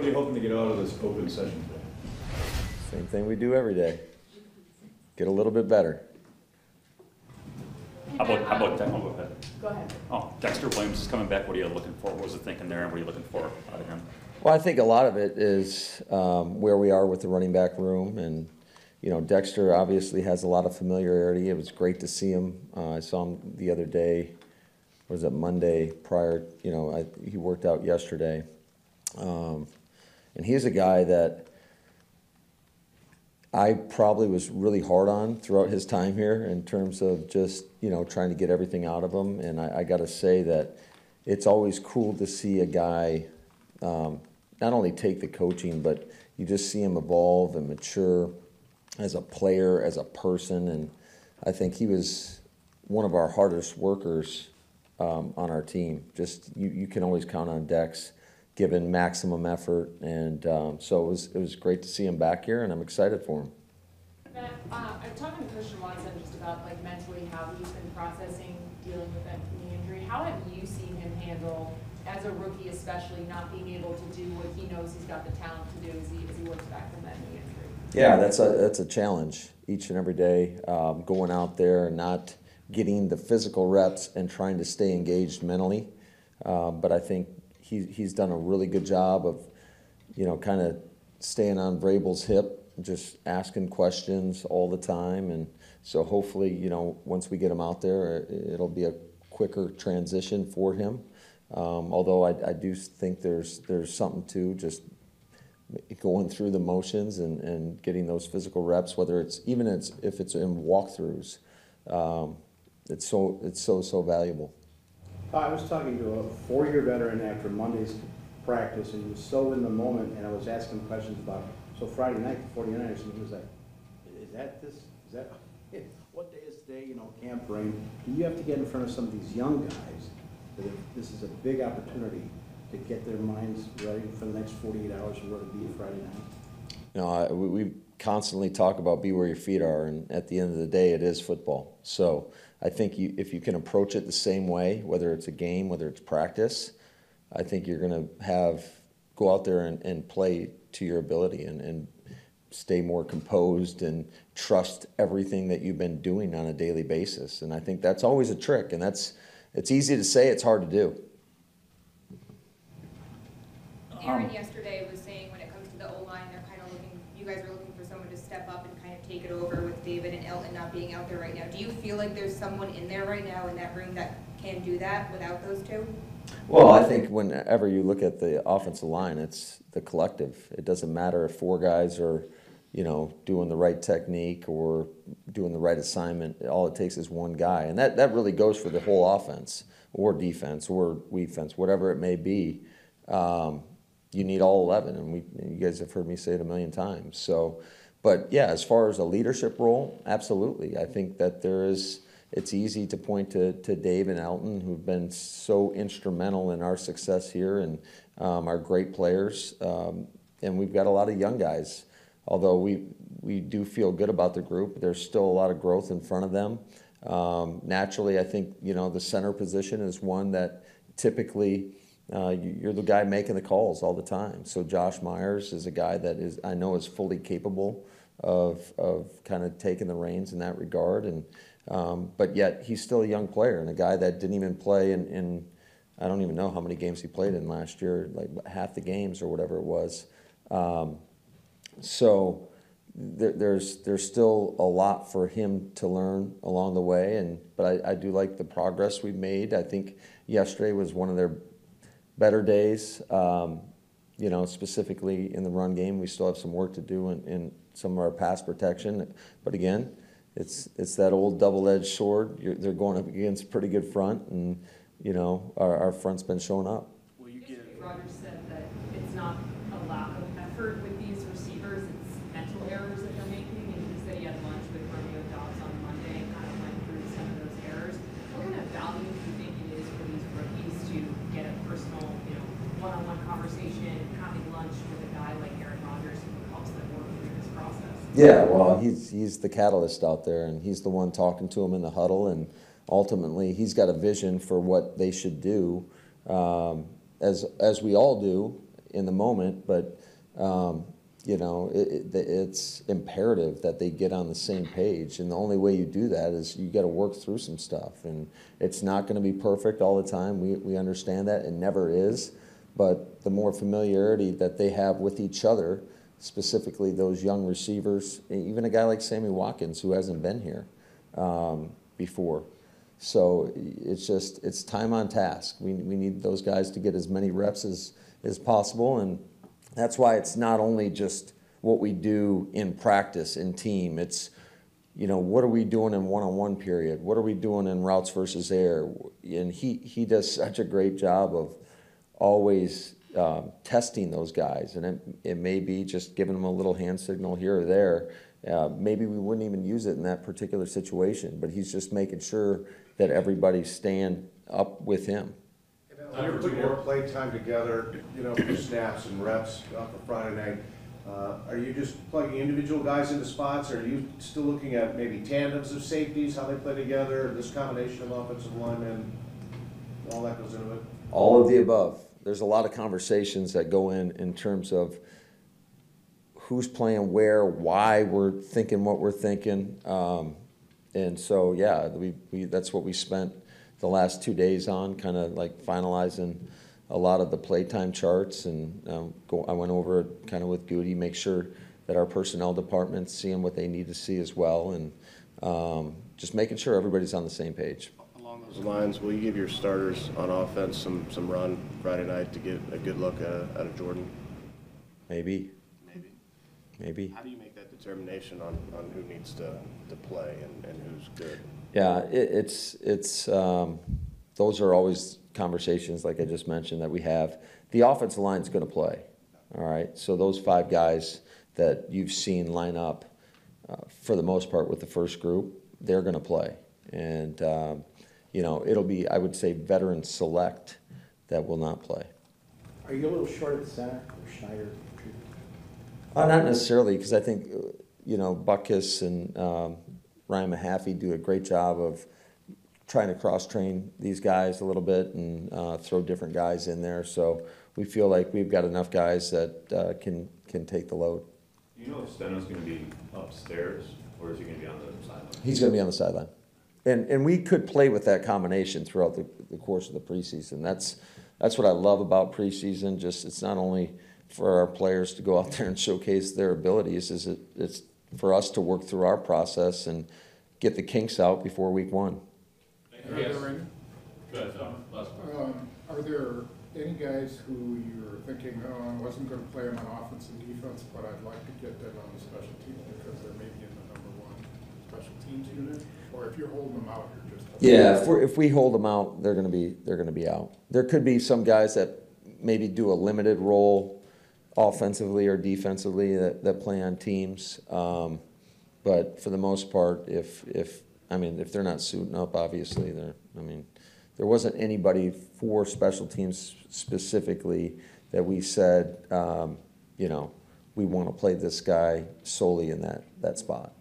are you hoping to get out of this open session today? Same thing we do every day. Get a little bit better. How about that? Go ahead. Oh, Dexter Williams is coming back. What are you looking for? What was the thinking there, and what are you looking for out of him? Well, I think a lot of it is where we are with the running back room, and Dexter obviously has a lot of familiarity. It was great to see him. I saw him the other day. Was it Monday prior? He worked out yesterday, and he's a guy that I probably was really hard on throughout his time here in terms of just trying to get everything out of him. And I got to say that it's always cool to see a guy not only take the coaching, but you just see him evolve and mature as a player, as a person. And I think he was one of our hardest workers on our team. Just you can always count on Dex giving maximum effort, and so it was great to see him back here, and I'm excited for him. Matt, I'm talking to Christian Watson just about mentally how he's been processing dealing with that knee injury. How have you seen him handle, as a rookie especially, not being able to do what he knows he's got the talent to do as he works back from that knee injury? Yeah, that's a challenge each and every day, going out there and not getting the physical reps and trying to stay engaged mentally. But I think he's done a really good job of, kind of staying on Vrabel's hip, just asking questions all the time. And so hopefully, once we get him out there, it'll be a quicker transition for him. Although I do think there's something to just going through the motions and getting those physical reps, whether it's if it's in walkthroughs. It's so valuable. I was talking to a 4-year veteran after Monday's practice, and he was so in the moment, and I was asking questions about, so Friday night, the 49ers, and he was like, what day is today, camp brain. You have to get in front of some of these young guys. This is a big opportunity to get their minds ready for the next 48 hours of what it'll be Friday night. We constantly talk about be where your feet are, and at the end of the day, it is football. So I think if you can approach it the same way, whether it's a game, whether it's practice, I think you're going to go out there and play to your ability and stay more composed and trust everything that you've been doing on a daily basis. And I think that's always a trick, and it's easy to say, it's hard to do. Aaron yesterday was saying when it comes to the O-line, you guys are looking for someone to step up and kind of take it over with David and Elton not being out there right now. Do you feel like there's someone in there right now in that room that can do that without those two? Well, I think whenever you look at the offensive line, it's the collective. It doesn't matter if 4 guys are, doing the right technique or doing the right assignment. All it takes is one guy. And that really goes for the whole offense or defense or defense, whatever it may be. You need all 11, and you guys have heard me say it a million times. So, but yeah, as far as a leadership role, absolutely. I think that it's easy to point to Dave and Elton, who've been so instrumental in our success here and are great players. And we've got a lot of young guys. Although we do feel good about the group, there's still a lot of growth in front of them. Naturally, I think, the center position is one that typically you're the guy making the calls all the time. So Josh Myers is a guy that I know is fully capable of kind of taking the reins in that regard. And but yet he's still a young player and a guy that didn't even play in I don't even know how many games he played in last year, like half the games or whatever it was. So there's still a lot for him to learn along the way, but I do like the progress we've made. I think yesterday was one of their better days. Specifically in the run game, we still have some work to do in some of our pass protection. But again, it's that old double-edged sword. They're going up against a pretty good front, and our front's been showing up. Will you give? Rogers said that it's not a lack of effort with these receivers; it's mental errors that they're making. And he said he had lunch with Romeo Dobbs on Monday and kind of went through some of those errors. What kind of value do you think it is for these rookies to get a personal, one-on-one conversation, having lunch with a guy like Aaron Rodgers who helps them work through this process? Yeah, well, he's the catalyst out there, and he's the one talking to them in the huddle, and ultimately he's got a vision for what they should do, as we all do in the moment, but you know, it's imperative that they get on the same page, and the only way you do that is you got to work through some stuff, and it's not going to be perfect all the time. We understand that, it never is, but the more familiarity that they have with each other, specifically those young receivers, even a guy like Sammy Watkins who hasn't been here before. So it's time on task. We need those guys to get as many reps as possible, and that's why it's not only just what we do in practice, in team. It's, you know, what are we doing in one-on-one period? What are we doing in routes versus air? And he does such a great job of always testing those guys. And it may be just giving them a little hand signal here or there. Maybe we wouldn't even use it in that particular situation, but he's just making sure that everybody's staying up with him. You're putting more play time together, you know, for snaps and reps for Friday night. Are you just plugging individual guys into spots, or are you still looking at maybe tandems of safeties, how they play together, this combination of offensive linemen, all that goes into it? All of the above. There's a lot of conversations that go in terms of who's playing where, why we're thinking what we're thinking. And so, yeah, that's what we spent the last 2 days on, kind of like finalizing a lot of the playtime charts. And I went over it kind of with Goody, make sure that our personnel department's seeing what they need to see as well, and just making sure everybody's on the same page. Along those lines, will you give your starters on offense some run Friday night to get a good look at a Jordan? Maybe. Maybe. How do you make that determination on who needs to play and who's good? Yeah, it's those are always conversations, like I just mentioned, that we have. The offensive line is going to play, all right? So those 5 guys that you've seen line up, for the most part with the first group, they're going to play. And, you know, it'll be, I would say, veteran select that will not play. Are you a little short at the center, or Schneider? Not necessarily, because I think, you know, Butkus and Ryan Mahaffey do a great job of trying to cross-train these guys a little bit and throw different guys in there. So we feel like we've got enough guys that can take the load. Do you know if Steno's going to be upstairs, or is he going to be on the sideline? He's going to be on the sideline. And we could play with that combination throughout the course of the preseason. That's what I love about preseason. Just it's not only for our players to go out there and showcase their abilities, it's for us to work through our process and get the kinks out before week 1. Are there any guys who you're thinking, oh, I wasn't going to play them on offense and defense, but I'd like to get them on the special teams because they're maybe in the #1 special teams unit? Or if you're holding them out, you're just if we hold them out, they're going to be out. There could be some guys that maybe do a limited role offensively or defensively that play on teams, but for the most part, if they're not suiting up, obviously there wasn't anybody for special teams specifically that we said, you know, we want to play this guy solely in that spot.